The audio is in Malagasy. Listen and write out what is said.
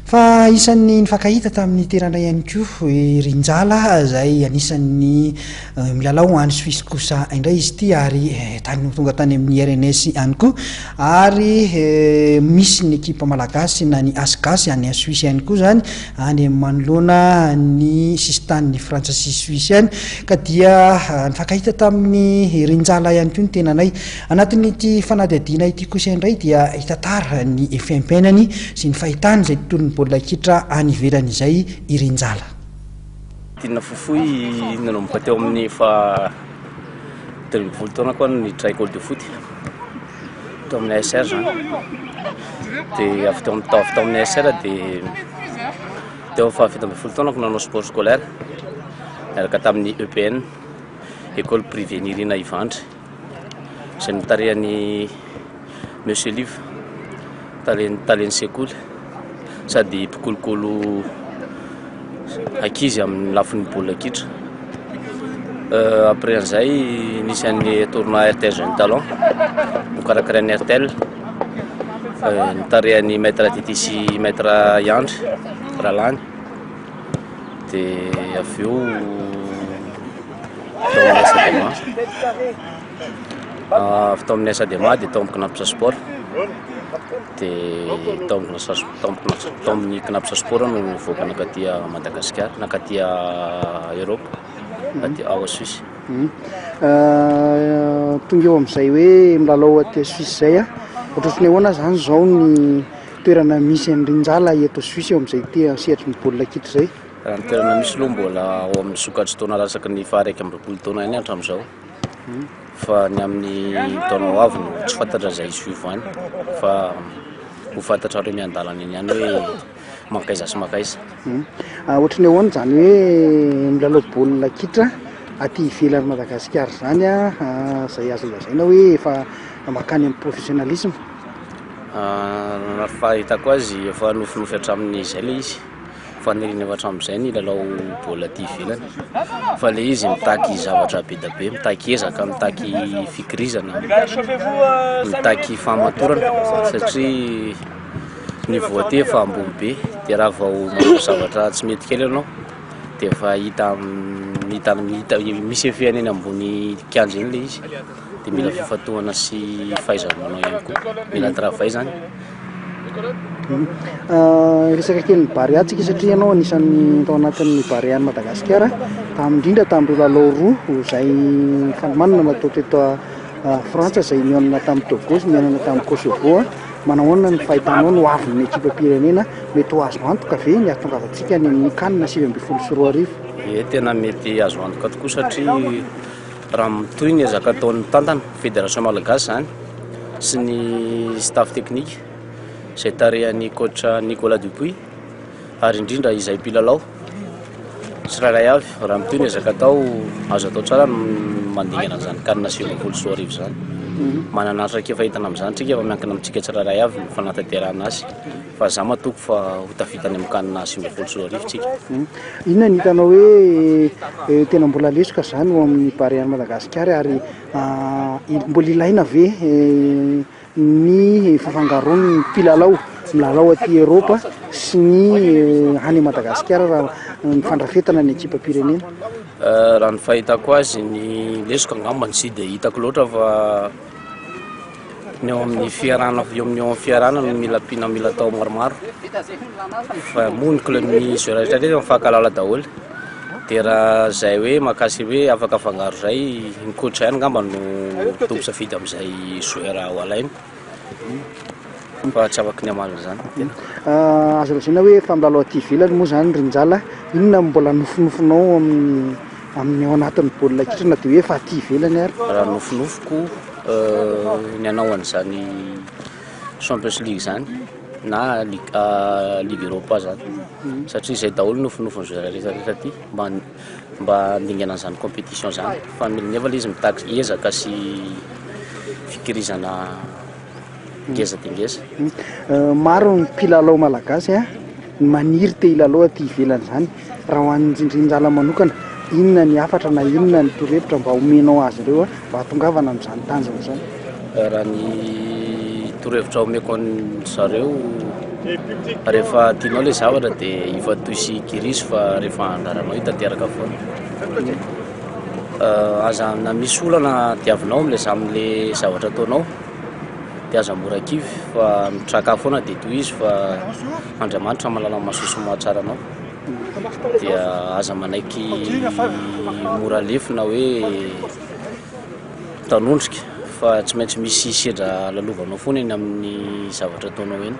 Fa isan'ny nifankahita tamin'ny terana ihany koa Rinjala izay anisan'ny milalao any Suisse kosa indray izy ity ary tany tonga tany amin'ny RNS any koa ary misy ny ekipa malagasy na ny Asgasy any Suisse ihany koa zany any manoloana ny sistany ny Frantsa sy Suisse any ka dia nifankahita tamin'ny Rinjala ihany koa ny tenanay anatin'ity fanadihadiana ity kosa indray dia hitantara ny efempenany sy ny fahitany izay tontolony baolina kitra any ivelany izay i Rinjala. Tina fofoy nanomboka teo amin'ny fa 20 taona koa niditra école de foot teo amin'ny ASR zany dia avy teo amin'ny ASR dia teo fa 17 taona ko nanao sport scolaire miaraka tamin'ny EPN école privée Nirina Ivandry izay notarehany Monsieur Liv taleny sekoly sady mpikolokolo ankizy amin'ny lafin'ny baolina kitra. Après an'izay nisy an'ny tournoi RTL Jeune Talent nokarakarain'ny RTL nitarehany maître Tity sy maître Yandry Ralany dia avy eo tao amin'ny SADMA dia tao amin'ny Knapsa Sport dia tao amin'ny Knapsa Sport no nivoaka nakaty Madagasikara nakaty Europe nakaty ao a Suisse. Tonga eo amin'izay hoe milalao aty Suisse zay ohatrany ahoana zany zao ny toerana misy an'ny Rinjala eto Suisse eo amin'izay ty sehatry ny baolina kitra zay. Raha ny toerana misy aloha mbola ao amin'ny sokatry taona latsaky ny faha 1 taona any hatramin'izao fa ny amin'ny taona ho avy no tsy fantatra izay suivant any fa ho fantatra ireo miandalana eny ihany hoe mankaiza sy mankaiza. Ohatrany ahoana zany hoe milalao baolina kitra aty ivelan'ny Madagasikara zany izay azo lazaina hoe efa makany amin'ny professionnalisme. Raha fahitako azy efa nofinofy hatramin'izay ilay izy fa niriny avy hatramin'izay ny lalao baolina aty ivelany fa ilay izy mitaky zavatra be da be, mitaky ezaka, mitaky fikirizana, mitaky fahamatorana satria ny voaty efa ambony be dia raha vao manao zavatra tsy mety kely ianao dia efa hita misy efehany eny ambony kianja eny ilay izy dia mila fifatohana sy fahaizana manao ihany koa, mila travail zany. Resaka kely ny Barea tsika satria ianao anisan'ny tao anatin'ny Barea Madagasikara indrindra tamin'ireo lalao roa izay fanomanana natao teto Frantsa izay nihaonana tamin'ny Togo sy nihaonana tamin'ny Kosovo. Manahoana ny fahitanao no avin'ny ekipa pirenena mety ho azo antoka ve ny ahatongavantsika ny amin'ny CAN 2024? Tena mety azo antoka tokoa satria raha mitohy ny ezaka ataon'ny tantana fédération malagasy zany sy ny staff technique izay tarehan'ny coach Nicolas Dupuy ary indrindra izay mpilalao tsirairay avy raha mitohy ny ezaka atao azo atao tsara mandingana zany CAN 2024 zany. Mananatra ke fahitana amin'izany tsika efa miankina amintsika tsirairay avy ny fanatanterahana azy fa za matoko fa ho tafitany amin'ny CAN 2024 tsika. Inona ny hitanao hoe tena mbola lesoka zany ho amin'ny Barea Madagasikara ary mbola ilaina ve ny fifangaroan'ny mpilalao milalao aty Eropa sy ny any Madagasikara raha ny fandrafetana ny ekipa pirenena? Raha ny fahitako azy ny lesoka angambany tsy dia hitako loatra fa ny eo amin'ny fiarana no mila tao maromaro fa moa ny club ny joueur rehetra mifankalala daholo dia raha izay hoe makasy hoe afaka afangaro izay ny coach ihany angamba no tombo safidy amin'izay joueur ho alainy fa tsy afaka ny amalina zany. Azo lazaina hoe efa milalao aty ivelany moa zany Rinjala, inona mbola nofinofinao amin'ny ao anatin'ny baolina kitra na dia hoe efa aty ivelany ary? Raha nofinofiko ny anao an'izany Champions League zany na Ligue Europa zany satria izay daholo nofinofiny joueur rehetrarehetra aty mba handingana an'izany compétition zany fa nefa ilay izy mitaky ezaka sy fikirizana ngeza dia ngeza. Maro ny mpilalao malagasy maniry te hilalao aty ivelany zany. Raha ho an'ny Rinjala manokana inona ny afatra na inona ny torohevitra mba omenao azy ireo mba hatongavana amin'izany tanjona zany? Raha ny torohevitra omeko an zareo rehefa tianao le zavatra dia ifatoy sy kirisy fa rehefa andraranao hitanteraka foana aza na misy olana diavinao am'le zavatra ataonao dia aza mora kivy fa mitraka foana dia toy izy fa Andriamanitra mahalala mahasoso mahatsara anao dia aza manaiky mora lefina hoe tanondrika fa tsy maintsy misy sedra lalovanao foana eny amin'ny zavatra ataonao eny.